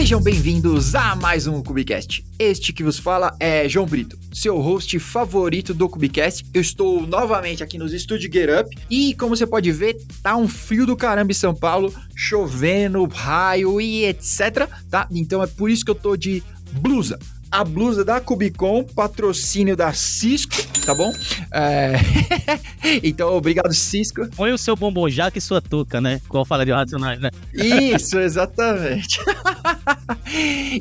Sejam bem-vindos a mais um Cubicast. Este que vos fala é João Brito, seu host favorito do Cubicast. Eu estou novamente aqui nos estúdios Get Up e, como você pode ver, tá um frio do caramba em São Paulo, chovendo, raio e etc, tá? Então é por isso que eu tô de blusa. A blusa da Cubicon, patrocínio da Cisco, tá bom? Então, obrigado, Cisco. Põe o seu bombonjaca e sua touca, né? Igual fala de Racionais, né? Isso, exatamente.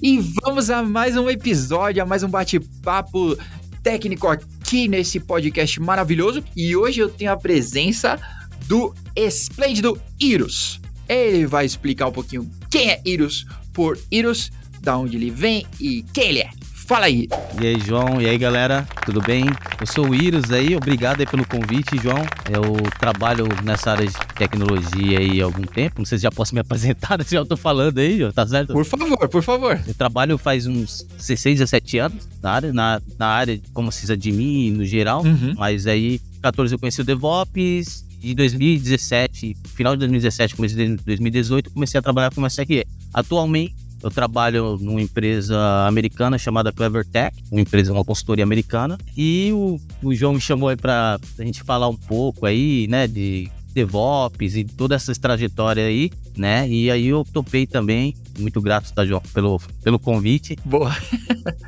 E vamos a mais um episódio, a mais um bate-papo técnico aqui nesse podcast maravilhoso. E hoje eu tenho a presença do esplêndido Irus. Ele vai explicar um pouquinho quem é Irus por Irus, da onde ele vem e quem ele é. Fala aí. E aí, João? E aí, galera? Tudo bem? Eu sou o Irus aí, obrigado aí pelo convite, João. Eu trabalho nessa área de tecnologia aí há algum tempo. Não sei se já posso me apresentar, se já tô falando aí, tá certo? Por favor, por favor. Eu trabalho faz uns 16, 17 anos na área como sysadmin no geral. Mas aí, em 14 eu conheci o DevOps. De 2017, final de 2017, começo de 2018, comecei a trabalhar com uma SRE. Atualmente, eu trabalho numa empresa americana chamada CleverTech, uma consultoria americana. E o João me chamou aí pra gente falar um pouco aí, né, de DevOps e toda essa trajetória aí, né? E aí eu topei também. Muito grato, tá, João, pelo convite. Boa.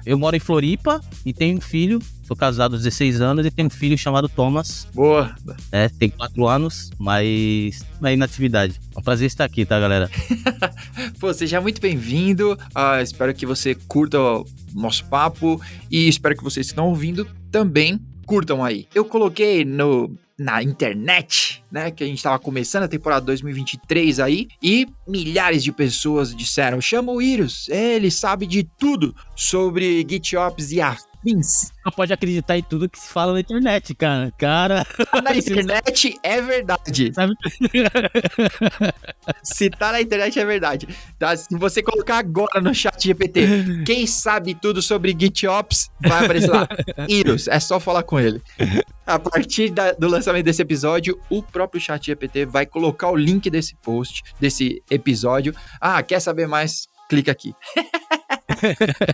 Eu moro em Floripa e tenho um filho. Sou casado há 16 anos e tenho um filho chamado Thomas. Boa. Tem 4 anos, mas aí na atividade. É um prazer estar aqui, tá, galera? Pô, seja muito bem-vindo. Espero que você curta o nosso papo e espero que vocês que estão ouvindo também curtam aí. Eu coloquei na internet, né, que a gente tava começando a temporada 2023 aí, e milhares de pessoas disseram, chama o Irus, ele sabe de tudo sobre GitOps e afins. Não pode acreditar em tudo que se fala na internet, cara. Na internet é verdade. Sabe? Se tá na internet é verdade. Tá? Se você colocar agora no chat GPT, quem sabe tudo sobre GitOps, vai aparecer lá. Irus, é só falar com ele. A partir do lançamento desse episódio, o próprio chat GPT vai colocar o link desse post, desse episódio. Quer saber mais? Clica aqui.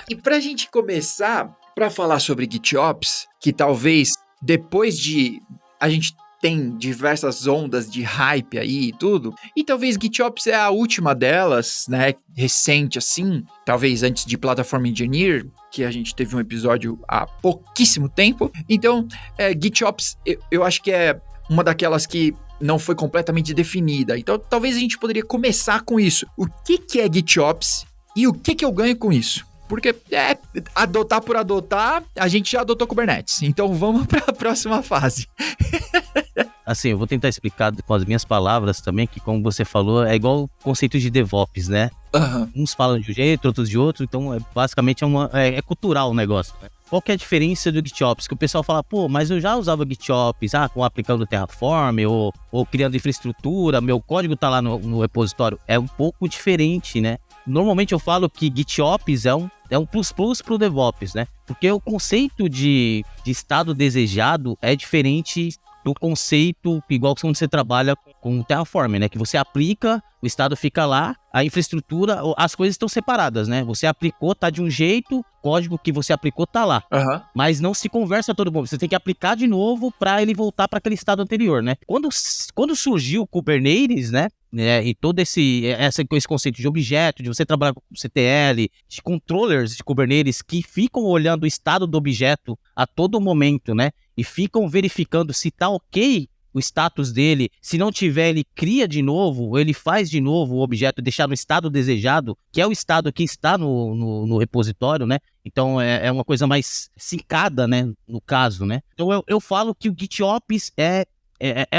E pra gente começar, pra falar sobre GitOps, que talvez depois de a gente tem diversas ondas de hype aí e tudo, e talvez GitOps é a última delas, né, recente assim, talvez antes de Platform Engineer, que a gente teve um episódio há pouquíssimo tempo. Então, GitOps eu acho que é uma daquelas que não foi completamente definida, então talvez a gente poderia começar com isso. O que é GitOps e o que eu ganho com isso? Porque adotar por adotar, a gente já adotou Kubernetes. Então vamos para a próxima fase. Assim, eu vou tentar explicar com as minhas palavras também, que como você falou, é igual o conceito de DevOps, né? Uns falam de um jeito, outros de outro, então basicamente é cultural o negócio, né? Qual que é a diferença do GitOps? Que o pessoal fala, pô, mas eu já usava GitOps, aplicando Terraform ou criando infraestrutura, meu código tá lá no repositório. É um pouco diferente, né? Normalmente eu falo que GitOps é um plus pro DevOps, né? Porque o conceito de estado desejado é diferente do conceito igual quando você trabalha com o Terraform, né? Que você aplica, o estado fica lá, a infraestrutura, as coisas estão separadas, né? Você aplicou, tá de um jeito, o código que você aplicou tá lá. Mas não se conversa a todo mundo. Você tem que aplicar de novo para ele voltar para aquele estado anterior, né? Quando surgiu o Kubernetes, né? E todo esse conceito de objeto, de você trabalhar com CTL, de controllers de Kubernetes que ficam olhando o estado do objeto a todo momento, né? E ficam verificando se tá ok o status dele. Se não tiver, ele cria de novo, ele faz de novo o objeto, deixar no estado desejado, que é o estado que está no repositório, né? Então é uma coisa mais sincada, né? No caso, né? Então eu falo que o GitOps é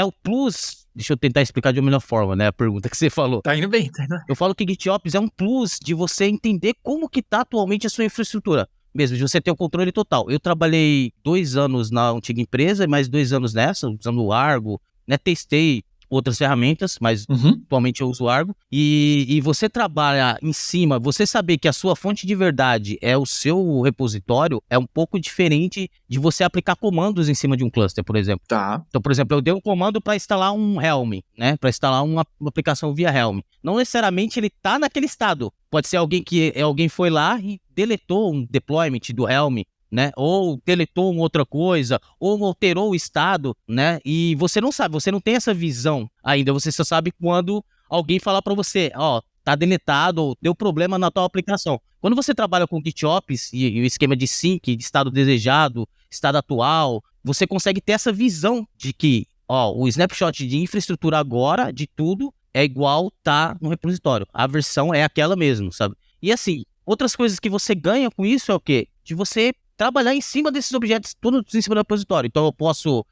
o plus. Deixa eu tentar explicar de uma melhor forma, né? A pergunta que você falou. Tá indo bem, tá indo bem. Eu falo que GitOps é um plus de você entender como que tá atualmente a sua infraestrutura. Mesmo, de você ter o controle total. Eu trabalhei 2 anos na antiga empresa e mais 2 anos nessa, usando o Argo, né? Testei outras ferramentas, mas atualmente eu uso o Argo, e você trabalha em cima, você saber que a sua fonte de verdade é o seu repositório, é um pouco diferente de você aplicar comandos em cima de um cluster, por exemplo. Tá. Então, por exemplo, eu dei um comando para instalar um Helm, né? Para instalar uma aplicação via Helm. Não necessariamente ele tá naquele estado. Pode ser alguém foi lá e deletou um deployment do Helm, né? Ou deletou uma outra coisa, ou alterou o estado, né? E você não sabe, você não tem essa visão ainda. Você só sabe quando alguém falar para você, ó, tá deletado ou deu problema na tua aplicação. Quando você trabalha com GitOps e o esquema de sync, de estado desejado, estado atual, você consegue ter essa visão de que, ó, o snapshot de infraestrutura agora, de tudo, é igual tá no repositório. A versão é aquela mesmo, sabe? E assim, outras coisas que você ganha com isso é o quê? De você trabalhar em cima desses objetos, todos em cima do repositório. Então eu posso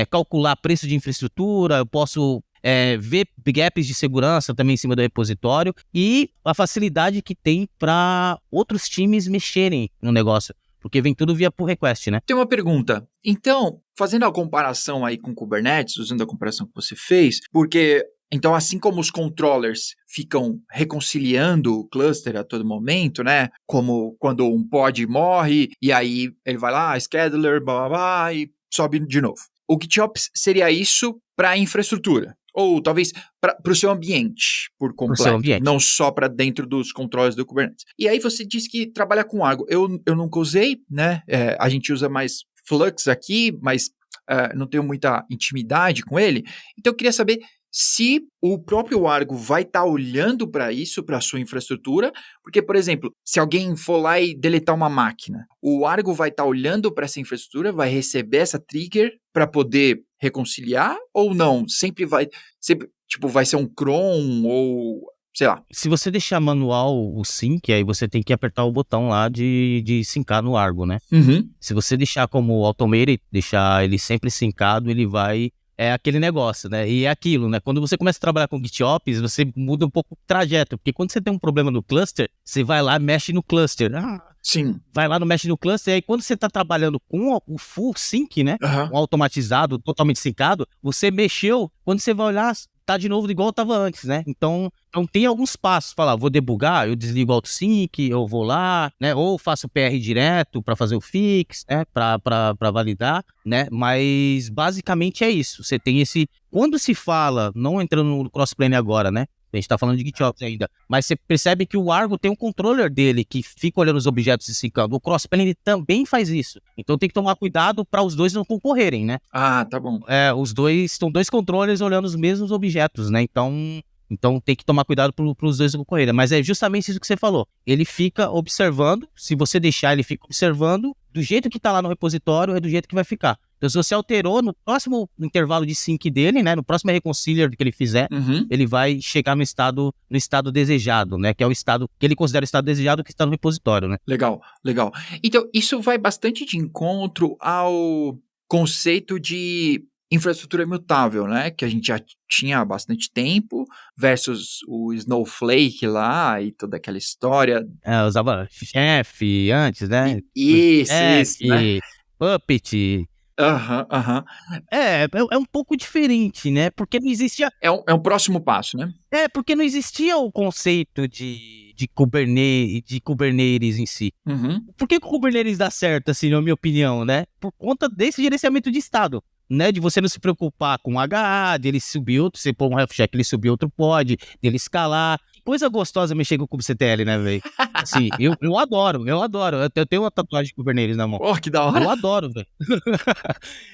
calcular preço de infraestrutura, eu posso ver gaps de segurança também em cima do repositório e a facilidade que tem para outros times mexerem no negócio. Porque vem tudo via pull request, né? Tem uma pergunta. Então, fazendo a comparação aí com Kubernetes, usando a comparação que você fez, porque, então, assim como os controllers ficam reconciliando o cluster a todo momento, né? Como quando um pod morre, e aí ele vai lá, scheduler, blá, blá, blá, e sobe de novo. O GitOps seria isso para a infraestrutura. Ou talvez para o seu ambiente por completo, não só para dentro dos controles do Kubernetes. E aí você disse que trabalha com Argo. Eu nunca usei, né? A gente usa mais Flux aqui, mas não tenho muita intimidade com ele. Então eu queria saber se o próprio Argo vai estar olhando para isso, para a sua infraestrutura, porque, por exemplo, se alguém for lá e deletar uma máquina, o Argo vai estar olhando para essa infraestrutura, vai receber essa trigger para poder reconciliar ou não? Sempre tipo, vai ser um cron ou, sei lá. Se você deixar manual o sync, aí você tem que apertar o botão lá de syncar no Argo, né? Se você deixar como automated, deixar ele sempre syncado, ele vai... É aquele negócio, né? E é aquilo, né? Quando você começa a trabalhar com GitOps, você muda um pouco o trajeto. Porque quando você tem um problema no cluster, você vai lá e mexe no cluster. Sim. Vai lá, mexe no cluster. E aí quando você tá trabalhando com o full sync, né? Um automatizado, totalmente syncado, você mexeu. Quando você vai olhar, tá de novo igual tava antes, né? Então tem alguns passos. Falar, vou debugar, eu desligo o AutoSync, eu vou lá, né? Ou faço PR direto para fazer o fix, né? Para validar, né? Mas basicamente é isso. Você tem esse... Quando se fala, não entrando no crossplane agora, né? A gente tá falando de GitOps ainda. Mas você percebe que o Argo tem um controller dele que fica olhando os objetos e syncando. O crossplane também faz isso. Então tem que tomar cuidado para os dois não concorrerem, né? Ah, tá bom. Os dois... São dois controllers olhando os mesmos objetos, né? Então tem que tomar cuidado para os dois concorrerem. Mas é justamente isso que você falou. Ele fica observando. Se você deixar, ele fica observando. Do jeito que tá lá no repositório, é do jeito que vai ficar. Então, se você alterou, no próximo intervalo de sync dele, né, no próximo reconciliar que ele fizer, ele vai chegar no estado desejado, né, que é o estado que ele considera o estado desejado que está no repositório, né. Legal. Então, isso vai bastante de encontro ao conceito de infraestrutura imutável, né, que a gente já tinha há bastante tempo, versus o Snowflake lá e toda aquela história. Eu usava Chef antes, né. Isso, né. Puppet... É um pouco diferente, né? Porque não existia... É um próximo passo, né? Porque não existia o conceito de Kubernetes em si. Por que o Kubernetes dá certo, assim, na minha opinião, né? Por conta desse gerenciamento de estado, né? De você não se preocupar com o HA, dele subir outro, você pôr um health check, ele subir outro pod, dele escalar. Coisa gostosa mexer com o kubectl, né, velho? Assim, eu adoro. Eu tenho uma tatuagem de Kubernetes na mão. Oh, que da hora. Eu adoro, velho.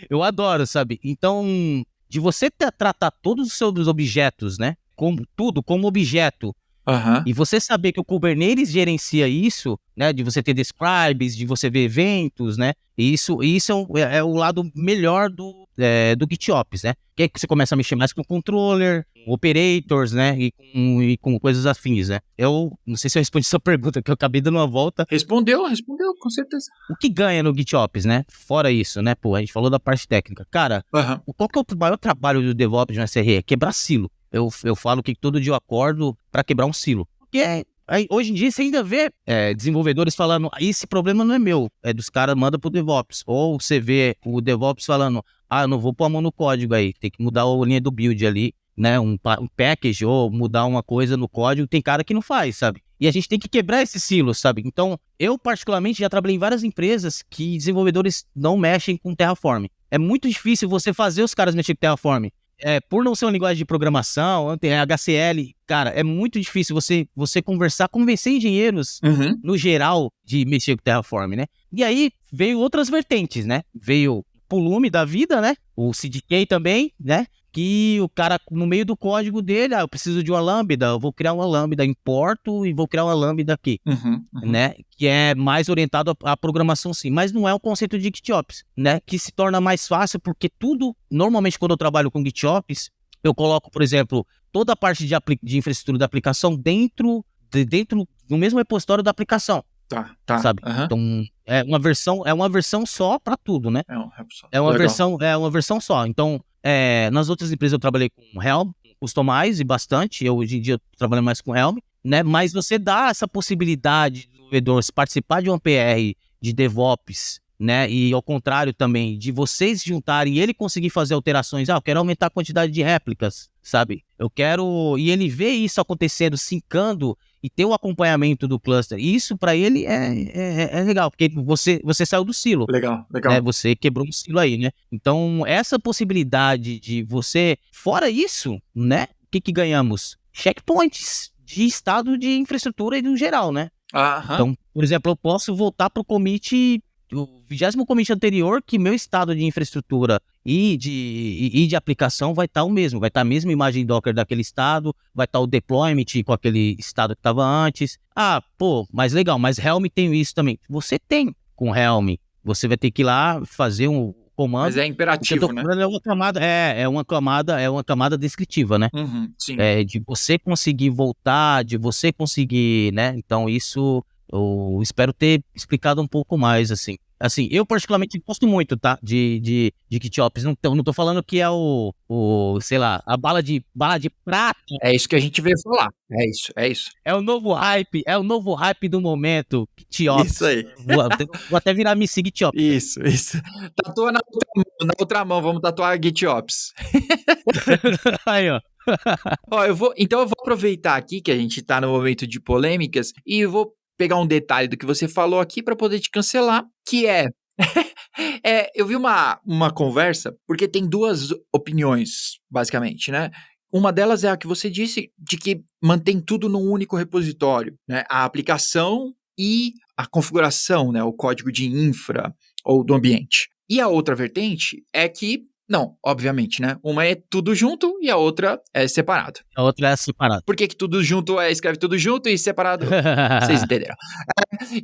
Eu adoro, sabe? Então, de você tratar todos os seus objetos, né? Como objeto. E você saber que o Kubernetes gerencia isso, né? De você ter describes, de você ver eventos, né? E isso é o lado melhor do GitOps, né? Que é que você começa a mexer mais com controller, operators, né? E com coisas afins, né? Eu não sei se eu respondi sua pergunta, que eu acabei dando uma volta. Respondeu, com certeza. O que ganha no GitOps, né? Fora isso, né? Pô, a gente falou da parte técnica. Cara, qual que é o maior trabalho do DevOps de um SRE? É quebrar silo. Eu falo que todo dia eu acordo para quebrar um silo. Porque hoje em dia você ainda vê desenvolvedores falando, esse problema não é meu, é dos caras, manda pro DevOps. Ou você vê o DevOps falando, eu não vou pôr a mão no código aí, tem que mudar a linha do build ali, né, um package ou mudar uma coisa no código, tem cara que não faz, sabe? E a gente tem que quebrar esses silos, sabe? Então, eu particularmente já trabalhei em várias empresas que desenvolvedores não mexem com Terraform. É muito difícil você fazer os caras mexer com Terraform. Por não ser uma linguagem de programação, HCL, cara, é muito difícil você convencer engenheiros, no geral, de mexer com Terraform, né? E aí, veio outras vertentes, né? Veio o Pulumi da vida, né? O CDK também, né? Que o cara, no meio do código dele, eu preciso de uma lambda, eu vou criar uma lambda, importo e vou criar uma lambda aqui, né? Que é mais orientado à programação, sim. Mas não é um conceito de GitOps, né? Que se torna mais fácil porque tudo, normalmente quando eu trabalho com GitOps, eu coloco, por exemplo, toda a parte de infraestrutura da aplicação dentro do mesmo repositório da aplicação. Tá. Sabe? Então, é uma versão só para tudo, né? É uma versão só. Então, nas outras empresas eu trabalhei com Helm, Customize bastante. Eu hoje em dia trabalho mais com Helm, né? Mas você dá essa possibilidade do desenvolvedor participar de uma PR de DevOps, né? E ao contrário também, de vocês se juntarem e ele conseguir fazer alterações. Eu quero aumentar a quantidade de réplicas, sabe? E ele vê isso acontecendo, sincando, e ter o acompanhamento do cluster. Isso para ele é legal, porque você saiu do silo. Legal. Né? Você quebrou um silo aí, né? Então, essa possibilidade de você... Fora isso, né? O que ganhamos? Checkpoints de estado de infraestrutura e no geral, né? Então, por exemplo, eu posso voltar pro commit... O 20º commit anterior, que meu estado de infraestrutura e de aplicação vai estar o mesmo. Vai estar a mesma imagem Docker daquele estado, vai estar o deployment com aquele estado que estava antes. Mas legal, mas Helm tem isso também. Você tem com Helm. Você vai ter que ir lá fazer um comando. Mas é imperativo, né? É uma camada descritiva, né? Sim. De você conseguir voltar, de você conseguir, né? Então isso... Eu espero ter explicado um pouco mais, assim. Assim, eu particularmente gosto muito, tá? De GitOps. Não tô falando que é sei lá, a bala de prata. É isso que a gente veio falar. É isso. É o novo hype do momento, GitOps. Isso aí. Vou até virar me seguir GitOps. Isso. Tatua na outra mão, vamos tatuar GitOps. Aí, ó. Então eu vou aproveitar aqui que a gente tá no momento de polêmicas e eu vou pegar um detalhe do que você falou aqui para poder te cancelar, que eu vi uma conversa, porque tem duas opiniões, basicamente, né? Uma delas é a que você disse, de que mantém tudo num único repositório, né? A aplicação e a configuração, né? O código de infra ou do ambiente. E a outra vertente é que não, obviamente, né? Uma é tudo junto e a outra é separado. A outra é separado. Por que tudo junto escreve tudo junto e separado? Vocês entenderam.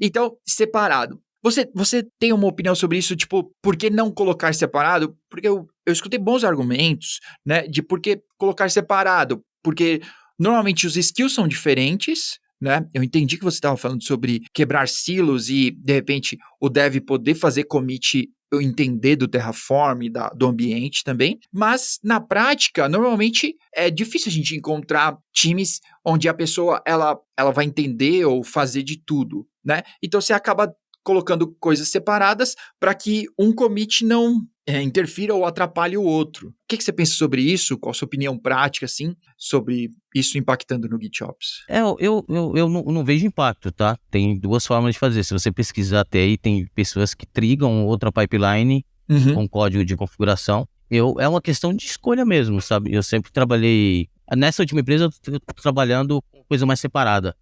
Então, separado. Você tem uma opinião sobre isso? Tipo, por que não colocar separado? Porque eu escutei bons argumentos, né? De por que colocar separado. Porque normalmente os skills são diferentes, né? Eu entendi que você estava falando sobre quebrar silos e, de repente, o dev poder fazer commit, eu entender do Terraform, do ambiente também, mas na prática, normalmente é difícil a gente encontrar times onde a pessoa ela vai entender ou fazer de tudo, né? Então você acaba colocando coisas separadas para que um commit não interfira ou atrapalhe o outro. O que você pensa sobre isso? Qual a sua opinião prática, assim, sobre isso impactando no GitOps? Eu não vejo impacto, tá? Tem duas formas de fazer. Se você pesquisar até aí, tem pessoas que trigam outra pipeline com código de configuração. É uma questão de escolha mesmo, sabe? Eu sempre trabalhei... Nessa última empresa, eu tô trabalhando com coisa mais separada,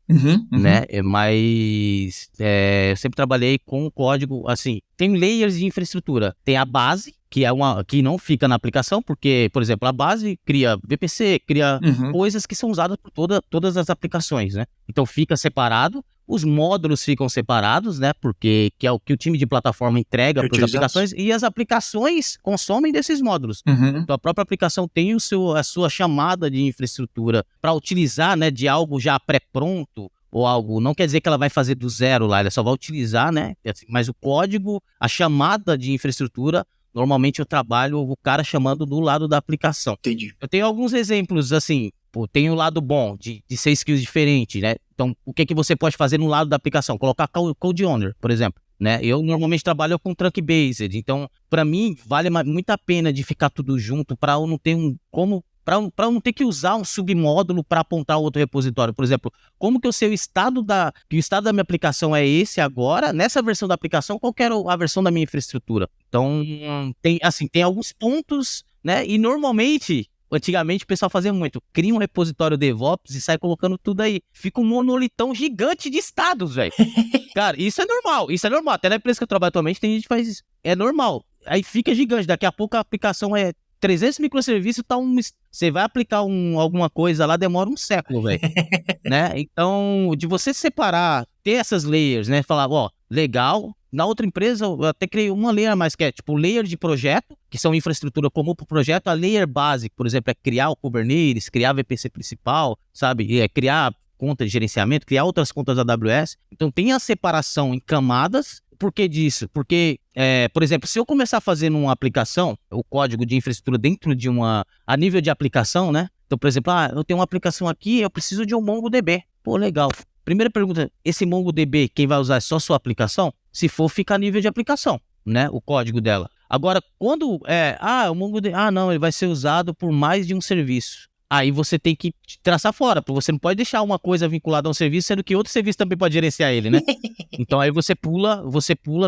né? Mas eu sempre trabalhei com código, assim, tem layers de infraestrutura. Tem a base, que não fica na aplicação, porque, por exemplo, a base cria VPC, cria coisas que são usadas por todas as aplicações, né? Então fica separado. Os módulos ficam separados, né? Porque que é o que o time de plataforma entrega para as aplicações e as aplicações consomem desses módulos. Então a própria aplicação tem a sua chamada de infraestrutura para utilizar, né, de algo já pré-pronto ou algo. Não quer dizer que ela vai fazer do zero lá, ela só vai utilizar, né? Mas o código, a chamada de infraestrutura, normalmente eu trabalho o cara chamando do lado da aplicação. Entendi. Eu tenho alguns exemplos, assim, tem o lado bom de ser skills diferentes, né? Então, o que você pode fazer no lado da aplicação? Colocar Code Owner, por exemplo, né? Eu normalmente trabalho com Trunk-Based, então, para mim, vale muito a pena de ficar tudo junto para eu não ter como para não ter que usar um submódulo para apontar outro repositório. Por exemplo, como que eu sei que o estado da minha aplicação é esse agora, nessa versão da aplicação, qual que era a versão da minha infraestrutura? Então, tem alguns pontos, né? E normalmente, antigamente o pessoal fazia muito, cria um repositório DevOps e sai colocando tudo aí. Fica um monolitão gigante de estados, velho. Cara, isso é normal. Até na empresa que eu trabalho atualmente tem gente que faz isso. É normal. Aí fica gigante. Daqui a pouco a aplicação é 300 microserviços, você vai aplicar alguma coisa lá, demora um século, velho. Né? Então, de você separar, ter essas layers, né? Falar, legal. Na outra empresa, eu até criei uma layer mais, que é tipo layer de projeto, que são infraestrutura comum para o projeto. A layer básica, por exemplo, é criar o Kubernetes, criar a VPC principal, sabe? Criar conta de gerenciamento, criar outras contas da AWS. Então, tem a separação em camadas. Por que disso? Porque, por exemplo, se eu começar fazendo uma aplicação, o código de infraestrutura dentro de a nível de aplicação, né? Então, por exemplo, eu tenho uma aplicação aqui, eu preciso de um MongoDB. Pô, legal. Primeira pergunta, esse MongoDB, quem vai usar é só sua aplicação? Se for, fica a nível de aplicação, né? O código dela. Agora, quando o MongoDB, não, ele vai ser usado por mais de um serviço. Aí você tem que traçar fora, porque você não pode deixar uma coisa vinculada a um serviço, sendo que outro serviço também pode gerenciar ele, né? Então aí você pula,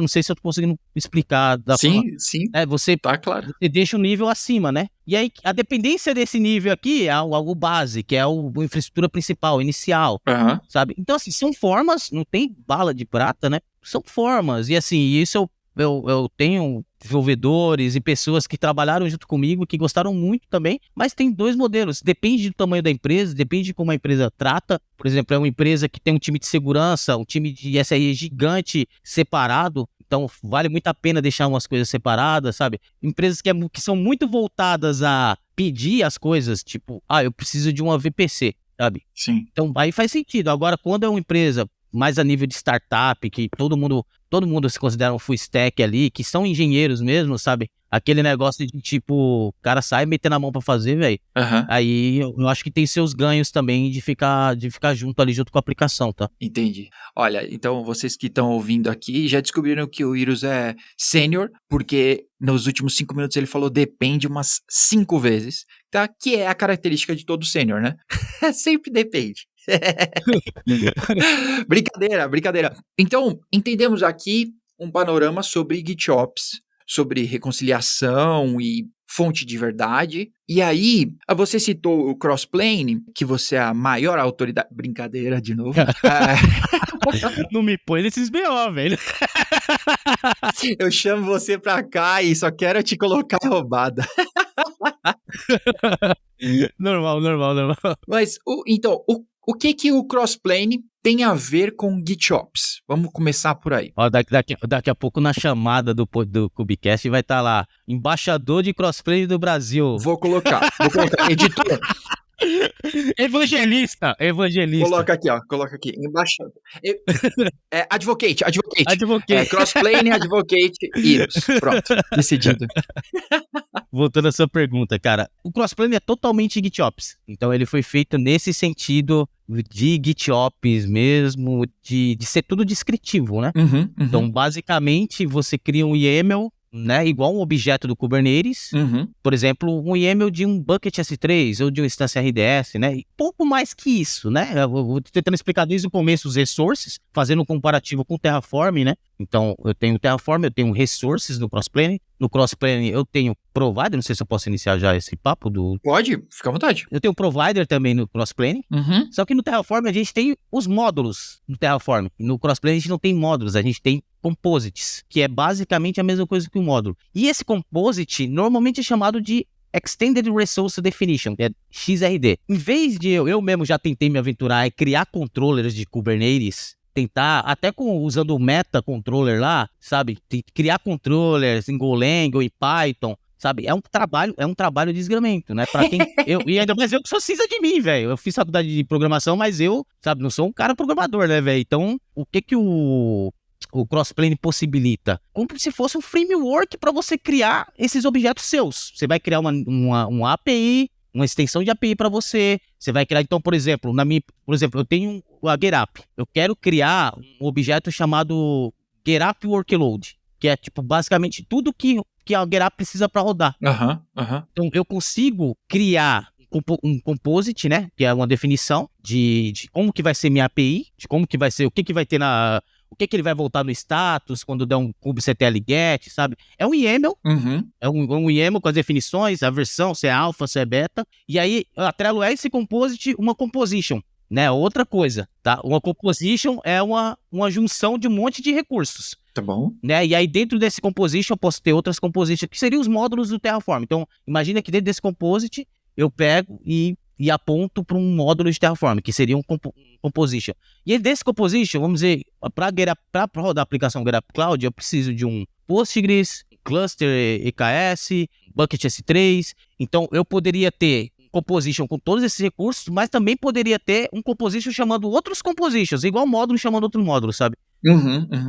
não sei se eu tô conseguindo explicar da forma. Sim, você, tá claro. Você deixa o nível acima, né? E aí a dependência desse nível aqui é algo base, que é a infraestrutura principal, inicial, sabe? Então assim, são formas, não tem bala de prata, né? São formas, e assim, isso eu tenho desenvolvedores e pessoas que trabalharam junto comigo, que gostaram muito também, mas tem dois modelos, depende do tamanho da empresa, depende de como a empresa trata. Por exemplo, é uma empresa que tem um time de segurança, um time de SRE gigante separado, então vale muito a pena deixar umas coisas separadas, sabe? Empresas que são muito voltadas a pedir as coisas, tipo, eu preciso de uma VPC, sabe? Sim. Então aí faz sentido. Agora, quando é uma empresa mais a nível de startup, que todo mundo se considera um full stack ali, que são engenheiros mesmo, sabe? Aquele negócio de tipo, o cara sai metendo a mão pra fazer, velho. Aí eu acho que tem seus ganhos também de ficar junto ali, junto com a aplicação, tá? Entendi. Olha, então vocês que estão ouvindo aqui já descobriram que o Irus é sênior, porque nos últimos 5 minutos ele falou depende umas 5 vezes, tá? Que é a característica de todo sênior, né? Sempre depende. Brincadeira. Então, entendemos aqui um panorama sobre GitOps, sobre reconciliação e fonte de verdade. E aí, você citou o Crossplane, que você é a maior autoridade... Brincadeira, de novo. Não me põe nesses BO, velho. Eu chamo você pra cá e só quero te colocar roubada. Normal. Mas, então, o que o Crossplane tem a ver com GitOps? Vamos começar por aí. Daqui a pouco na chamada do Kubecast vai estar lá, embaixador de Crossplane do Brasil. Vou colocar. Editor. Evangelista. Coloca aqui, embaixador. Advocate. Crossplane, Advocate, Irus. Pronto, decidido. Voltando à sua pergunta, cara, o Crossplane é totalmente GitOps, então ele foi feito nesse sentido de GitOps mesmo, de ser tudo descritivo, né? Então, basicamente, você cria um YAML, né, igual um objeto do Kubernetes, por exemplo, um YAML de um bucket S3 ou de uma instância RDS, né, e pouco mais que isso, né, eu vou tentando explicar desde o começo os resources, fazendo um comparativo com o Terraform, né, então eu tenho o Terraform, eu tenho resources no Crossplane eu tenho provider, não sei se eu posso iniciar já esse papo do... Pode, fica à vontade. Eu tenho provider também no Crossplane, só que no Terraform a gente tem os módulos no Terraform, no Crossplane a gente não tem módulos, a gente tem composites, que é basicamente a mesma coisa que o módulo. E esse composite normalmente é chamado de Extended Resource Definition, que é XRD. Em vez de eu mesmo já tentei me aventurar e criar controllers de Kubernetes, tentar, até usando o meta controller lá, sabe? Criar controllers em Golang ou em Python, sabe? É um trabalho de desgramento, né? Pra quem, e ainda mais eu que sou cinza de mim, velho. Eu fiz faculdade de programação, mas eu, sabe, não sou um cara programador, né, velho? Então, o que o Crossplane possibilita? Como se fosse um framework para você criar esses objetos seus. Você vai criar uma API, uma extensão de API para você. Você vai criar, então, por exemplo, eu tenho a GetUp. Eu quero criar um objeto chamado GetUp Workload, que é, tipo, basicamente tudo que a GetUp precisa para rodar. Então, eu consigo criar um um composite, né? Que é uma definição de como que vai ser minha API, de como que vai ser, o que que vai ter o que que ele vai voltar no status quando der um kubectl get, sabe? É um YAML, é um YAML com as definições, a versão, se é alpha, se é beta, e aí eu atrelo a esse composite uma composition, né? Outra coisa, tá? Uma composition é uma junção de um monte de recursos. Tá bom. Né? E aí dentro desse composition eu posso ter outras compositions, que seriam os módulos do Terraform. Então, imagina que dentro desse composite eu pego e aponto para um módulo de Terraform, que seria um composition. E aí desse composition, vamos dizer, para rodar a aplicação GetUp Cloud, eu preciso de um Postgres, cluster EKS, bucket S3. Então, eu poderia ter composition com todos esses recursos, mas também poderia ter um composition chamando outros compositions, igual módulo chamando outro módulo, sabe?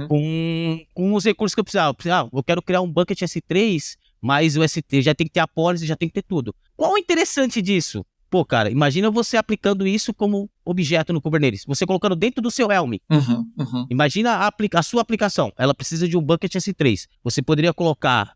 Com os recursos que eu precisava. Eu quero criar um bucket S3, mas o ST já tem que ter a policy, já tem que ter tudo. Qual o interessante disso? Pô, cara, imagina você aplicando isso como objeto no Kubernetes, você colocando dentro do seu Helm. Imagina a sua aplicação, ela precisa de um bucket S3. Você poderia colocar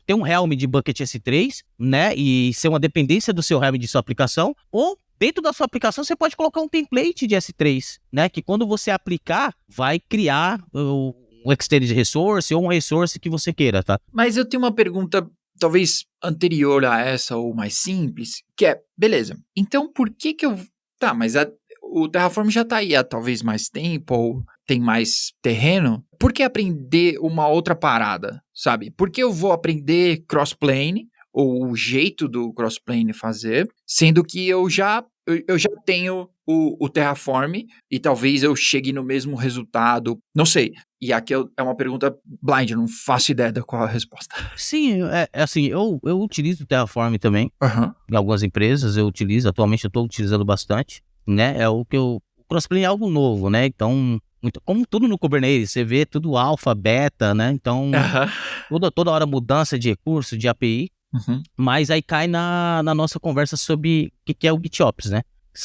ter um Helm de bucket S3, né, e ser uma dependência do seu Helm de sua aplicação, ou dentro da sua aplicação você pode colocar um template de S3, né, que quando você aplicar, vai criar um extended resource ou um resource que você queira, tá? Mas eu tenho uma pergunta, talvez anterior a essa ou mais simples, que é, beleza, então por que eu... Tá, mas o Terraform já tá aí há talvez mais tempo, ou tem mais terreno, por que aprender uma outra parada, sabe? Por que eu vou aprender crossplane, ou o jeito do crossplane fazer, sendo que eu já tenho o Terraform e talvez eu chegue no mesmo resultado, não sei. E aqui é uma pergunta blind, eu não faço ideia da qual a resposta. Sim, assim, eu utilizo o Terraform também, em algumas empresas eu utilizo, atualmente eu estou utilizando bastante, né, o crossplane é algo novo, né, então, como tudo no Kubernetes, você vê tudo alfa, beta, né, então, toda hora mudança de recurso, de API, mas aí cai na nossa conversa sobre o que é o GitOps, né?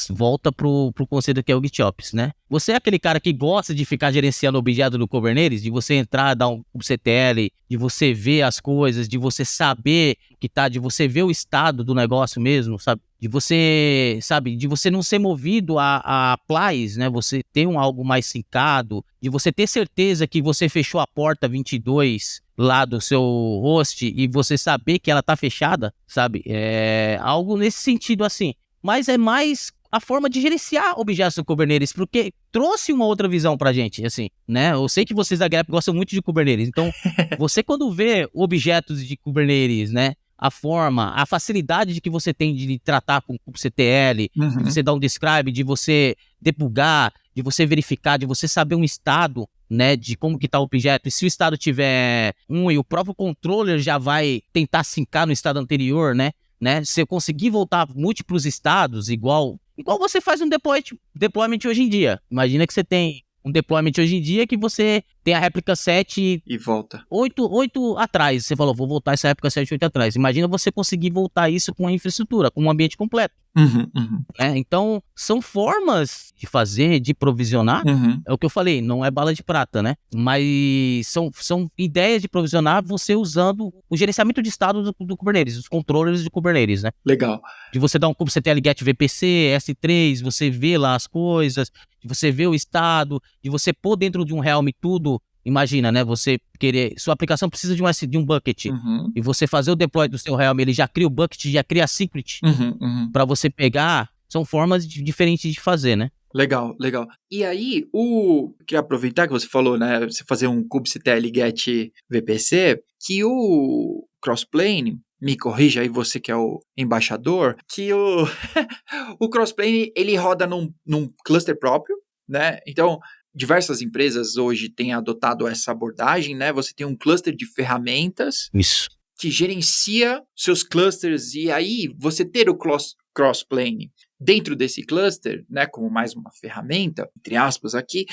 Volta pro conceito que é o GitOps, né? Você é aquele cara que gosta de ficar gerenciando objeto do Kubernetes, de você entrar, dar um kubectl, de você ver as coisas, de você saber de você ver o estado do negócio mesmo, sabe? De você não ser movido a applies, né? Você ter algo mais sincado, de você ter certeza que você fechou a porta 22 lá do seu host e você saber que ela tá fechada, sabe? É algo nesse sentido assim. Mas é mais a forma de gerenciar objetos do Kubernetes, porque trouxe uma outra visão pra gente, assim, né? Eu sei que vocês da GetUp gostam muito de Kubernetes, então você quando vê objetos de Kubernetes, né? A facilidade de que você tem de tratar com kubectl, de você dar um describe, de você debugar, de você verificar, de você saber um estado, né, de como que tá o objeto, e se o estado tiver e o próprio controller já vai tentar sincar no estado anterior, né, se eu conseguir voltar múltiplos estados, igual você faz um deployment hoje em dia. Imagina que você tem um deployment hoje em dia que você tem a réplica 7 e volta 8 atrás. Você falou, vou voltar essa réplica 7, 8 atrás. Imagina você conseguir voltar isso com a infraestrutura, com um ambiente completo. Então, são formas de fazer, de provisionar. É o que eu falei, não é bala de prata, né? Mas são ideias de provisionar você usando o gerenciamento de estado do Kubernetes, os controllers de Kubernetes, né? Legal. De você dar um kubectl get VPC, S3, você vê lá as coisas, de você ver o estado, de você pôr dentro de um Helm tudo. Imagina, né? Você querer... Sua aplicação precisa de um bucket. E você fazer o deploy do seu Helm, ele já cria o bucket, já cria a secret para você pegar. São formas diferentes de fazer, né? Legal, legal. E aí, queria aproveitar que você falou, né? Você fazer um kubectl get VPC, que o crossplane, me corrija aí, você que é o embaixador, que o crossplane, ele roda num cluster próprio, né? Então, diversas empresas hoje têm adotado essa abordagem, né? Você tem um cluster de ferramentas que gerencia seus clusters, e aí você ter o crossplane dentro desse cluster, né, como mais uma ferramenta, entre aspas aqui,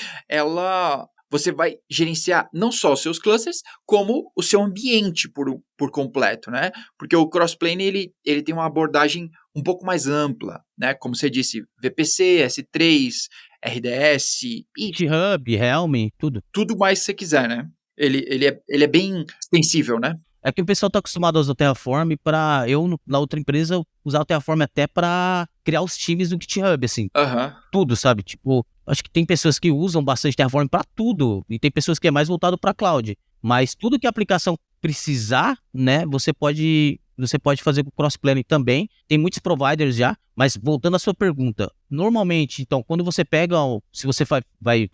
você vai gerenciar não só os seus clusters, como o seu ambiente por completo, né? Porque o crossplane, ele tem uma abordagem um pouco mais ampla, né? Como você disse, VPC, S3, RDS e GitHub, Helm, tudo. Tudo mais que você quiser, né? Ele é bem extensível, né? É que o pessoal tá acostumado a usar o Terraform na outra empresa, usar o Terraform até pra criar os times do GitHub, assim. Tudo, sabe? Tipo, acho que tem pessoas que usam bastante Terraform pra tudo, e tem pessoas que é mais voltado pra cloud. Mas tudo que a aplicação precisar, né, você pode fazer com cross-planning também. Tem muitos providers já, mas voltando à sua pergunta, normalmente, então, quando você pega, se você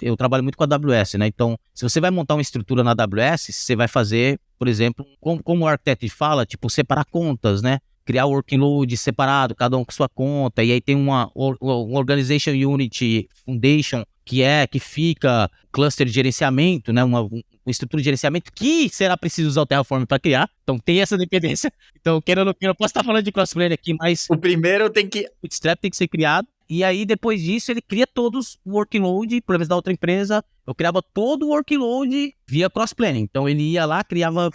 eu trabalho muito com a AWS, né, então, se você vai montar uma estrutura na AWS, você vai fazer, por exemplo, como o arquiteto fala, tipo, separar contas, né, criar o workload separado, cada um com sua conta, e aí tem uma Organization Unit Foundation, que fica cluster de gerenciamento, né, uma estrutura de gerenciamento que será preciso usar o Terraform para criar. Então tem essa dependência. Então, querendo ou não, eu posso estar falando de crossplane aqui, mas o primeiro tem que... O Bootstrap tem que ser criado. E aí, depois disso, ele cria todos o workload. Por exemplo, da outra empresa, eu criava todo o workload via cross-planning. Então, ele ia lá, criava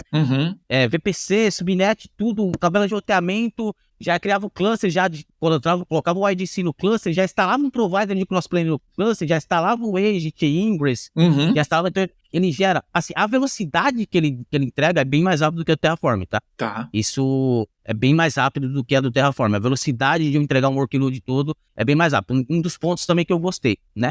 VPC, subnet, tudo, tabela de roteamento, já criava o cluster, quando eu colocava o IDC no cluster, já instalava um provider de cross-planning no cluster, já instalava o Agent, Ingress, já instalava... Então, ele gera... Assim, a velocidade que ele entrega é bem mais rápido do que o Terraform, tá? Tá. Isso é bem mais rápido do que a do Terraform. A velocidade de eu entregar um workload todo é bem mais rápido. Um dos pontos também que eu gostei, né?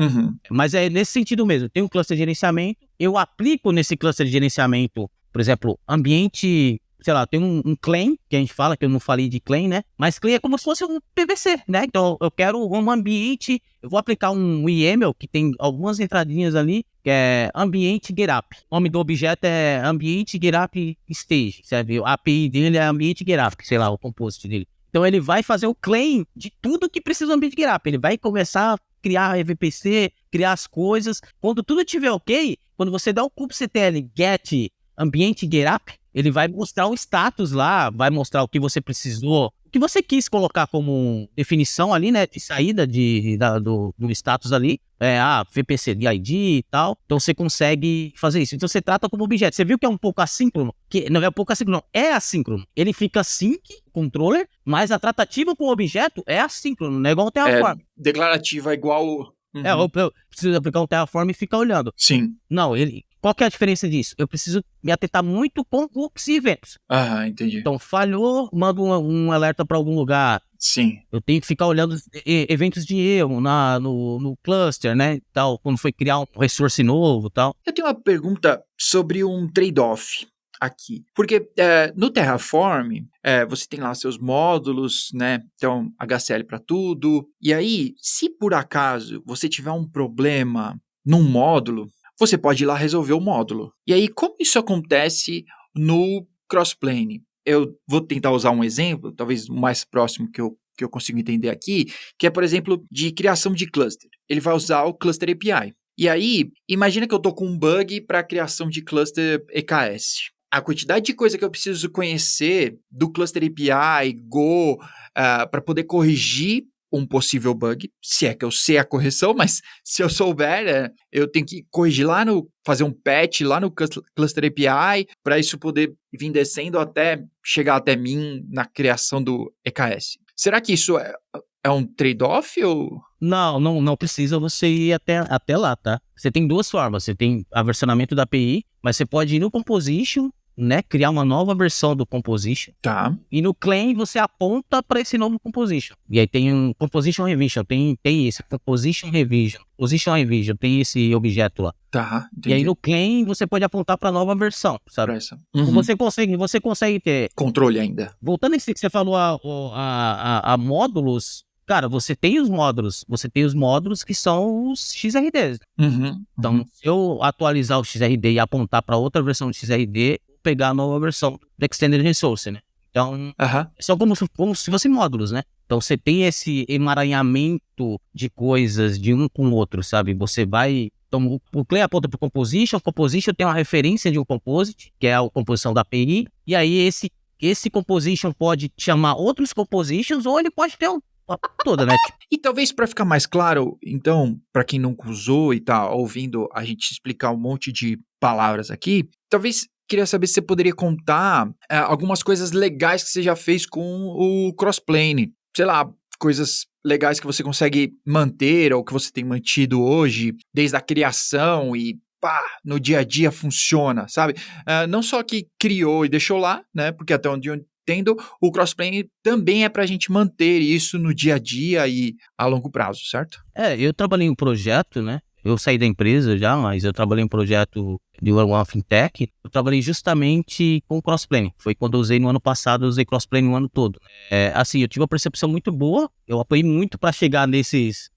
Mas é nesse sentido mesmo. Tem um cluster de gerenciamento, eu aplico nesse cluster de gerenciamento, por exemplo, ambiente... Sei lá, tem um claim, que a gente fala, que eu não falei de claim, né? Mas claim é como se fosse um PVC, né? Então, eu quero um ambiente, eu vou aplicar um YAML, que tem algumas entradinhas ali, que é ambiente getup. O nome do objeto é ambiente getup stage, sabe? A API dele é ambiente getup, sei lá, o compost dele. Então, ele vai fazer o claim de tudo que precisa do ambiente getup. Ele vai começar a criar VPC, criar as coisas. Quando tudo estiver ok, quando você dá o kubectl get ambiente getup, ele vai mostrar o status lá, vai mostrar o que você precisou, o que você quis colocar como definição ali, né, de saída do status ali, VPC de ID e tal, então você consegue fazer isso. Então você trata como objeto. Você viu que é um pouco assíncrono? Que não é um pouco assíncrono, é assíncrono. Ele fica sync, controller, mas a tratativa com o objeto é assíncrono, não é igual o Terraform. Declarativa é igual... Eu preciso aplicar um Terraform e ficar olhando. Sim. Não, qual que é a diferença disso? Eu preciso me atentar muito com hooks e eventos. Entendi. Então, falhou, mando um alerta para algum lugar. Sim. Eu tenho que ficar olhando eventos de erro no cluster, né? Tal, quando foi criar um resource novo e tal. Eu tenho uma pergunta sobre um trade-off aqui. Porque no Terraform, você tem lá seus módulos, né? Então, HCL para tudo. E aí, se por acaso você tiver um problema num módulo, você pode ir lá resolver o módulo. E aí, como isso acontece no crossplane? Eu vou tentar usar um exemplo, talvez o mais próximo que eu consigo entender aqui, que é, por exemplo, de criação de cluster. Ele vai usar o Cluster API. E aí, imagina que eu estou com um bug para a criação de cluster EKS. A quantidade de coisa que eu preciso conhecer do Cluster API, Go, para poder corrigir um possível bug, se é que eu sei a correção, mas se eu souber, eu tenho que corrigir fazer um patch lá no Cluster API, para isso poder vir descendo até chegar até mim na criação do EKS. Será que isso é um trade-off ou... Não precisa você ir até lá, tá? Você tem duas formas, você tem a versionamento da API, mas você pode ir no Composition, né, criar uma nova versão do Composition. Tá. E no claim você aponta para esse novo Composition. E aí tem um Composition Revision, tem esse Composition Revision. Position Revision, tem esse objeto lá. Tá, entendi. E aí no claim você pode apontar para a nova versão, sabe? Você consegue ter... Controle ainda. Voltando a isso que você falou a módulos, cara, você tem os módulos que são os XRDs. Então, se eu atualizar o XRD e apontar para outra versão do XRD, pegar a nova versão do Extended Resource, né? Então, são como se fossem módulos, né? Então, você tem esse emaranhamento de coisas de um com o outro, sabe? Você vai... Então, o Clay aponta para o Composition tem uma referência de um Composite, que é a composição da API, e aí esse Composition pode chamar outros Compositions, ou ele pode ter toda, né? E talvez para ficar mais claro, então, para quem nunca usou e tá ouvindo a gente explicar um monte de palavras aqui, talvez queria saber se você poderia contar algumas coisas legais que você já fez com o Crossplane. Sei lá, coisas legais que você consegue manter ou que você tem mantido hoje, desde a criação e pá, no dia a dia funciona, sabe? Não só que criou e deixou lá, né? Porque até onde eu entendo, o crossplane também é pra gente manter isso no dia a dia e a longo prazo, certo? Eu trabalhei em um projeto, né? Eu saí da empresa já, mas eu trabalhei em um projeto de uma fintech. Eu trabalhei justamente com crossplane. Foi quando eu usei no ano passado, eu usei crossplane o ano todo. Assim, eu tive uma percepção muito boa. Eu apoiei muito para chegar nesses...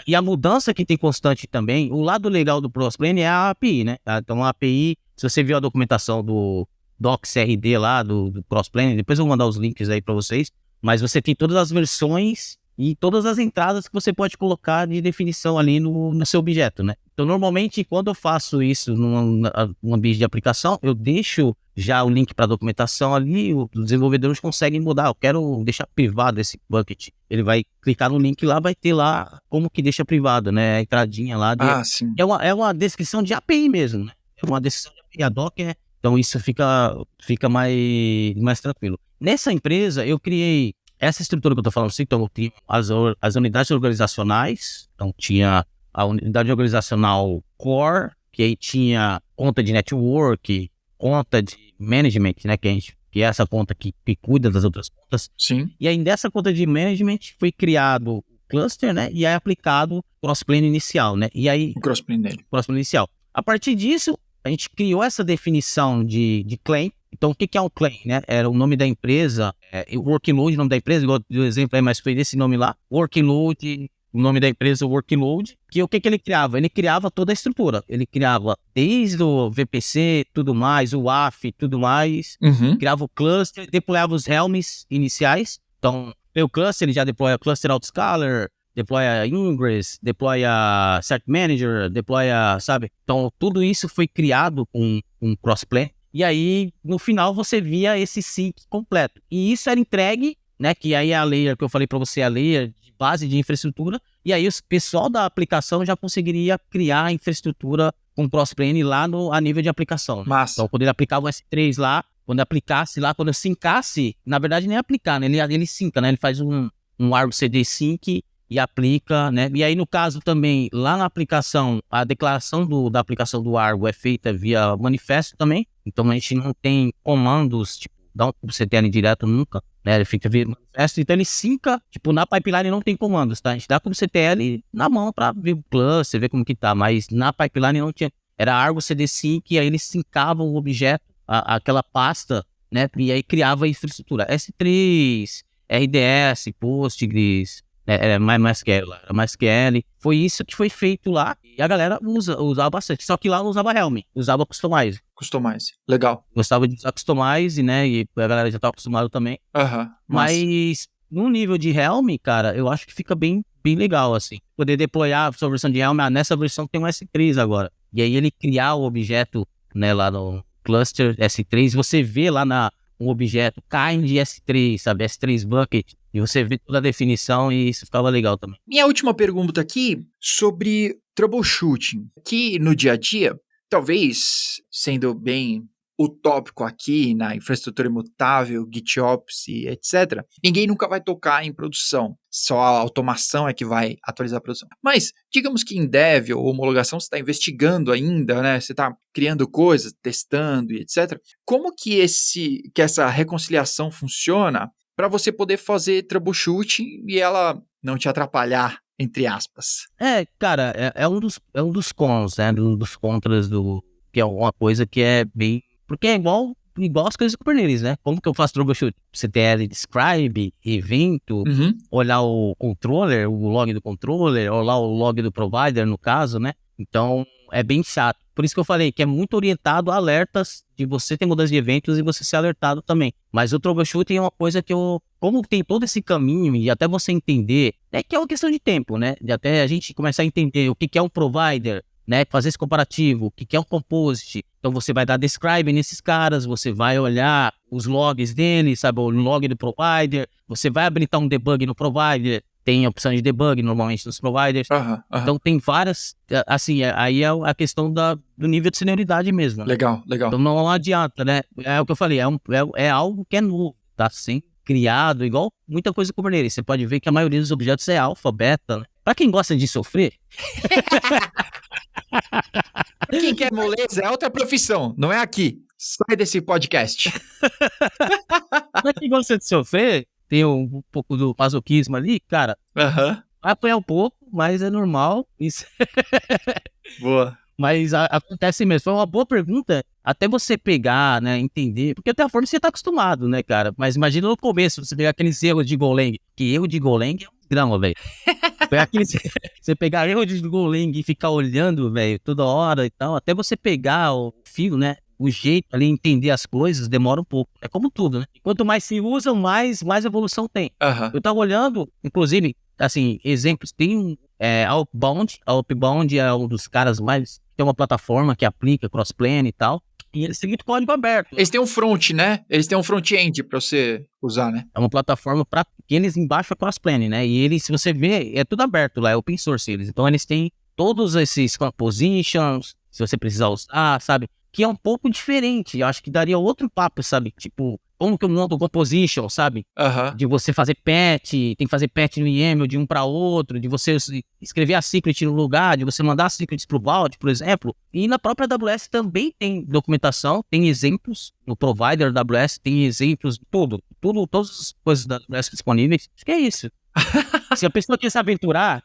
e a mudança que tem constante também, o lado legal do crossplane é a API, né? Então a API, se você viu a documentação do DocsRD lá, do crossplane, depois eu vou mandar os links aí para vocês, mas você tem todas as versões e todas as entradas que você pode colocar de definição ali no seu objeto, né? Então, normalmente, quando eu faço isso num ambiente de aplicação, eu deixo já o link para a documentação ali, os desenvolvedores conseguem mudar. Eu quero deixar privado esse bucket. Ele vai clicar no link lá, vai ter lá como que deixa privado, né? A entradinha lá. Sim. É uma descrição de API mesmo, né? É uma descrição de API. A Docker, então isso fica mais tranquilo. Nessa empresa, eu criei essa estrutura que eu estou falando, assim, então tinha as unidades organizacionais, então tinha a unidade organizacional core, que aí tinha conta de network, conta de management, né, que é essa conta que cuida das outras contas. Sim. E aí dessa conta de management foi criado o cluster, né, e aí aplicado o crossplane inicial, né, e aí... O crossplane dele. Crossplane inicial. A partir disso, a gente criou essa definição de claim. Então, o que é um claim, né? Era o nome da empresa, workload, o nome da empresa, igual do exemplo aí, mas foi desse nome lá, workload, o nome da empresa, workload, que o que ele criava? Ele criava toda a estrutura, ele criava desde o VPC, tudo mais, o WAF, tudo mais, criava o cluster, deployava os helms iniciais, então, o cluster, ele já deploya cluster autoscaler, deploya Ingress, deploya Cert Manager, deploya, sabe? Então, tudo isso foi criado com crossplane. E aí, no final, você via esse sync completo. E isso era entregue, né? Que aí é a layer que eu falei para você, a layer de base de infraestrutura. E aí, o pessoal da aplicação já conseguiria criar a infraestrutura com crossplane lá a nível de aplicação. Massa. Então, quando ele aplicava o S3 lá, quando aplicasse lá, quando syncasse, na verdade, nem aplicar, né? Ele synca, né? Ele faz um Argo CD sync e aplica, né? E aí, no caso também, lá na aplicação, a declaração da aplicação do Argo é feita via manifesto também. Então, a gente não tem comandos, tipo, dá um CTL direto nunca, né? Ele fica via manifesto. Então, ele synca, tipo, na pipeline não tem comandos, tá? A gente dá como CTL na mão para ver o cluster, ver como que tá. Mas na pipeline não tinha. Era Argo CD sync, e aí ele syncava o objeto, aquela pasta, né? E aí criava a infraestrutura. S3, RDS, Postgres... MySQL lá, MySQL. Foi isso que foi feito lá e a galera usava bastante. Só que lá não usava Helm, usava Kustomize. Kustomize, legal. Gostava de usar Kustomize, né? E a galera já estava acostumada também. Mas no nível de Helm, cara, eu acho que fica bem legal, assim. Poder deployar a sua versão de Helm, nessa versão tem um S3 agora. E aí ele criar o objeto, né, lá no cluster S3, você vê lá um objeto kind S3, sabe? S3 bucket. E você vê toda a definição e isso ficava legal também. Minha última pergunta aqui sobre troubleshooting. Que no dia a dia, talvez, sendo bem utópico aqui na infraestrutura imutável, GitOps e etc., ninguém nunca vai tocar em produção. Só a automação é que vai atualizar a produção. Mas, digamos que em dev ou homologação você está investigando ainda, né? Você está criando coisas, testando e etc. Como que essa reconciliação funciona para você poder fazer troubleshooting e ela não te atrapalhar, entre aspas? Cara, é um dos cons, né? Um dos contras que é uma coisa que é bem... Porque é igual as coisas do Kubernetes, né? Como que eu faço troubleshoot? CTL describe, evento, olhar o controller, o log do controller, olhar o log do provider, no caso, né? Então, é bem chato. Por isso que eu falei que é muito orientado a alertas de você ter mudança de eventos e você ser alertado também. Mas o troubleshooting é uma coisa que como tem todo esse caminho e até você entender, que é uma questão de tempo, né? De até a gente começar a entender o que é um provider, né? Fazer esse comparativo, o que é um composite. Então você vai dar describe nesses caras, você vai olhar os logs deles, sabe? O log do provider, você vai habilitar um debug no provider. Tem a opção de debug normalmente nos providers. Então tem várias, assim, aí é a questão do nível de senioridade mesmo. Né? Legal. Então não adianta, né? É o que eu falei, é algo que é novo, tá assim, criado, igual muita coisa do Kubernetes. Você pode ver que a maioria dos objetos é alfa, beta, né? Pra quem gosta de sofrer... Quem quer moleza é outra profissão, não é aqui. Sai desse podcast. Pra quem gosta de sofrer, tem um pouco do masoquismo ali, cara. Aham. Vai apanhar um pouco, mas é normal. Isso. Boa. Mas acontece mesmo. Foi uma boa pergunta. Até você pegar, né, entender. Porque até a forma você tá acostumado, né, cara? Mas imagina no começo, você pegar aqueles erros de Golang. Que erro de Golang é um drama, velho. Você pegar erro de Golang e ficar olhando, velho, toda hora e tal. Até você pegar o fio, né? O jeito ali, entender as coisas, demora um pouco. É como tudo, né? Quanto mais se usa, mais evolução tem. Aham. Eu tava olhando, inclusive, assim, exemplos. Tem a Upbound. A Upbound é um dos caras mais... Tem uma plataforma que aplica crossplane e tal. E eles têm muito código aberto. Eles têm um front, né? Eles têm um front-end pra você usar, né? É uma plataforma para eles embaixo é crossplane, né? E eles, se você vê, é tudo aberto lá, é open source eles. Então eles têm todos esses compositions, se você precisar usar, sabe? Que é um pouco diferente. Eu acho que daria outro papo, sabe? Tipo, como que eu monto o composition, sabe? Aham. De você fazer patch, tem que fazer patch no YAML de um para outro, de você escrever a secret no lugar, de você mandar secrets pro Vault, por exemplo. E na própria AWS também tem documentação, tem exemplos. No provider da AWS tem exemplos de tudo, todas as coisas da AWS disponíveis. Acho que é isso. Se a pessoa quer se aventurar,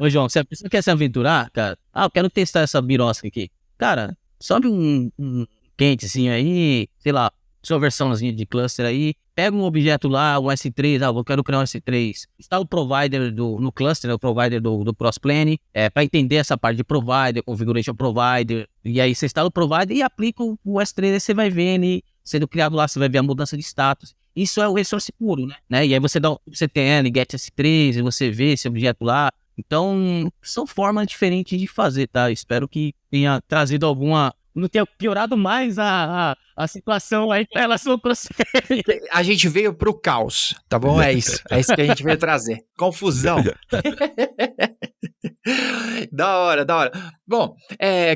Ô, João, se a pessoa quer se aventurar, cara, eu quero testar essa birosca aqui. Cara, sobe um quentezinho aí, sei lá, sua versãozinha de cluster aí, pega um objeto lá, um S3, eu quero criar um S3, instala o provider no cluster, né, o provider do crossplane, para entender essa parte de provider, configuration provider, e aí você instala o provider e aplica o S3, aí você vai ver ele sendo criado lá, você vai ver a mudança de status. Isso é o resource puro, né? E aí você dá um CTN, get S3, e você vê esse objeto lá. Então, são formas diferentes de fazer, tá? Espero que tenha trazido alguma... Não tenha piorado mais a situação aí com relação ao processo. A gente veio pro caos, tá bom? É isso. É isso que a gente veio trazer. Confusão. Da hora. Bom,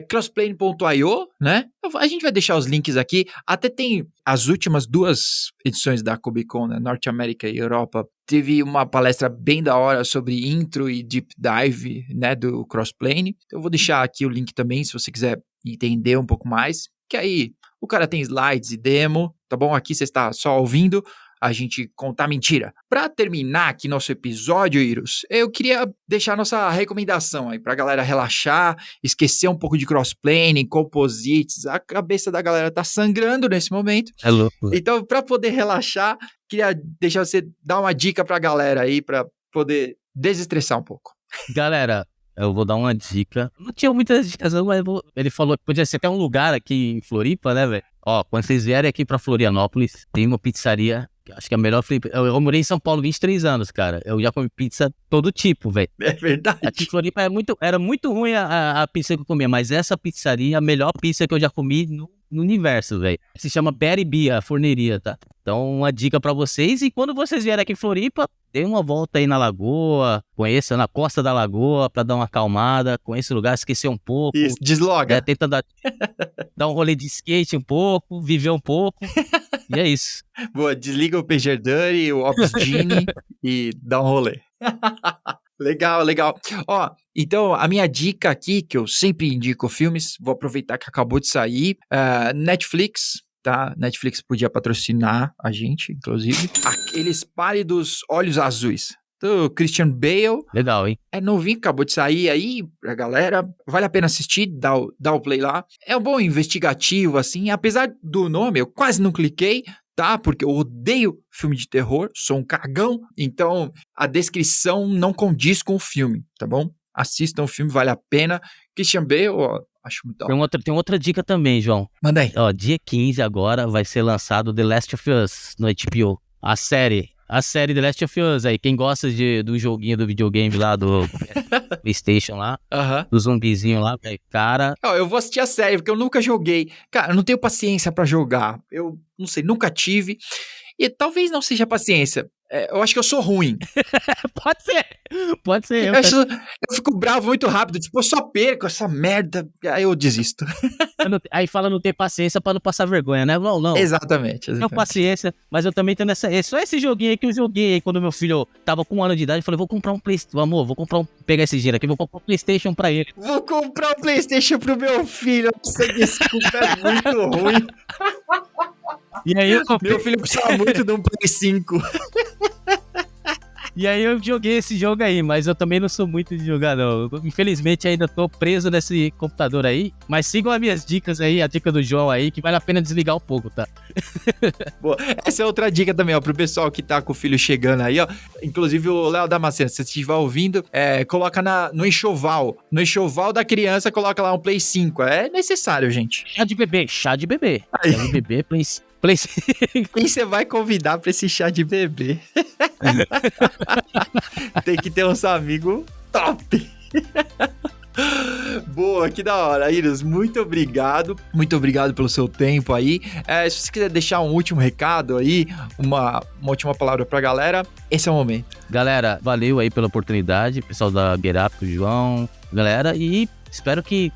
crossplane.io, né? A gente vai deixar os links aqui. Até tem as últimas 2 edições da KubeCon, né? Norte América e Europa. Teve uma palestra bem da hora sobre intro e deep dive, né? Do crossplane. Eu vou deixar aqui o link também, se você quiser entender um pouco mais. Que aí o cara tem slides e demo, tá bom? Aqui você está só ouvindo a gente contar mentira. Para terminar aqui nosso episódio, Iros, eu queria deixar nossa recomendação aí pra galera relaxar, esquecer um pouco de crossplane, composites. A cabeça da galera tá sangrando nesse momento. É louco. Então, para poder relaxar, queria deixar você dar uma dica pra galera aí pra poder desestressar um pouco. Galera, eu vou dar uma dica. Não tinha muitas dicas, não, mas ele falou que podia ser até um lugar aqui em Floripa, né, velho? Ó, quando vocês vierem aqui pra Florianópolis, tem uma pizzaria, que acho que é a melhor. Eu morei em São Paulo 23 anos, cara. Eu já comi pizza todo tipo, velho. É verdade. Aqui em Floripa era muito ruim a pizza que eu comia, mas essa pizzaria é a melhor pizza que eu já comi no universo, velho. Se chama Betty B, a forneria, tá? Então, uma dica pra vocês. E quando vocês vierem aqui em Floripa, dê uma volta aí na lagoa, conheça na costa da lagoa pra dar uma acalmada, conheça o lugar, esquecer um pouco. Isso, desloga. Tenta dar um rolê de skate um pouco, viver um pouco. E é isso. Boa, desliga o Pager Dirty, o Ops Genie e dá um rolê. Legal. Ó, então a minha dica aqui, que eu sempre indico filmes, vou aproveitar que acabou de sair, Netflix, tá? Netflix podia patrocinar a gente, inclusive. Aqueles Pálidos Olhos Azuis, do Christian Bale. Legal, hein? É novinho, acabou de sair aí pra galera. Vale a pena assistir, dá o play lá. É um bom investigativo, assim. Apesar do nome, eu quase não cliquei, tá? Porque eu odeio filme de terror, sou um cagão. Então, a descrição não condiz com o filme, tá bom? Assistam o filme, vale a pena. Christian Bale, ó, acho muito da hora. Tem outra dica também, João. Manda aí. Ó, dia 15 agora vai ser lançado The Last of Us no HBO. A série The Last of Us aí. Quem gosta do joguinho do videogame lá, do PlayStation lá, do zumbizinho lá, cara... Ó, eu vou assistir a série, porque eu nunca joguei. Cara, eu não tenho paciência pra jogar. Eu não sei, nunca tive. E talvez não seja paciência. Eu acho que eu sou ruim. Pode ser. Eu fico bravo muito rápido, tipo, eu só perco essa merda, aí eu desisto. Aí fala não ter paciência pra não passar vergonha, né? Não. Exatamente. Tenho paciência, mas eu também tenho só esse joguinho aí que eu joguei aí quando meu filho tava com 1 ano de idade. Eu falei, vou comprar um PlayStation, amor, pegar esse dinheiro aqui, vou comprar um PlayStation pra ele. Vou comprar um PlayStation pro meu filho, essa desculpa é muito ruim. E aí meu filho precisava muito de um Play 5. E aí eu joguei esse jogo aí, mas eu também não sou muito de jogar, não. Infelizmente ainda tô preso nesse computador aí, mas sigam as minhas dicas aí, a dica do João aí, que vale a pena desligar um pouco, tá? Boa. Essa é outra dica também, ó, pro pessoal que tá com o filho chegando aí, ó. Inclusive o Léo Damasceno, se você estiver ouvindo, coloca no enxoval. No enxoval da criança, coloca lá um Play 5. É necessário, gente. Chá de bebê. Chá de bebê, Play 5. Quem você vai convidar pra esse chá de bebê? Tem que ter uns amigos top. Boa, que da hora, Iris, muito obrigado pelo seu tempo aí. Se você quiser deixar um último recado aí, uma última palavra pra galera, esse é o momento. Galera, valeu aí pela oportunidade, pessoal da Get Up, o João, galera, e espero que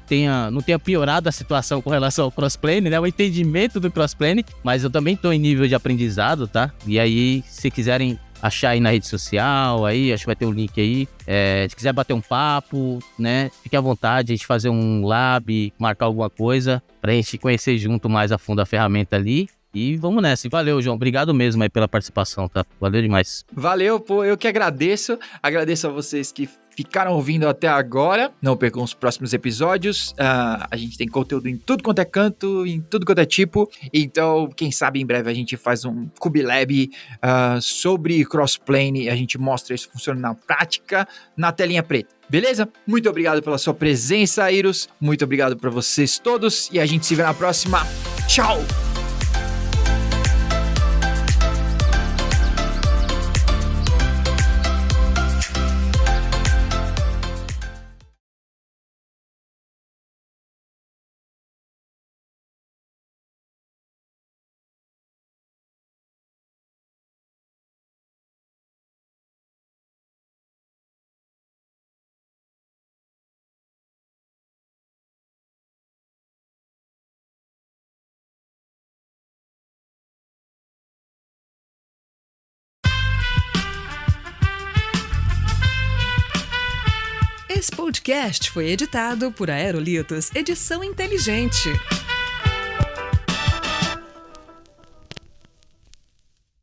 não tenha piorado a situação com relação ao crossplane, né? O entendimento do crossplane, mas eu também tô em nível de aprendizado, tá? E aí, se quiserem achar aí na rede social, aí, acho que vai ter um link aí. Se quiser bater um papo, né? Fique à vontade, a gente fazer um lab, marcar alguma coisa, pra gente conhecer junto mais a fundo a ferramenta ali. E vamos nessa. E valeu, João. Obrigado mesmo aí pela participação, tá? Valeu demais. Valeu, pô. Eu que agradeço. Agradeço a vocês que ficaram ouvindo até agora. Não percam os próximos episódios. A gente tem conteúdo em tudo quanto é canto, em tudo quanto é tipo. Então, quem sabe em breve a gente faz um Cubilab sobre crossplane. A gente mostra isso funcionando na prática, na telinha preta. Beleza? Muito obrigado pela sua presença, Iros. Muito obrigado pra vocês todos. E a gente se vê na próxima. Tchau! Esse podcast foi editado por Aerolitos Edição Inteligente.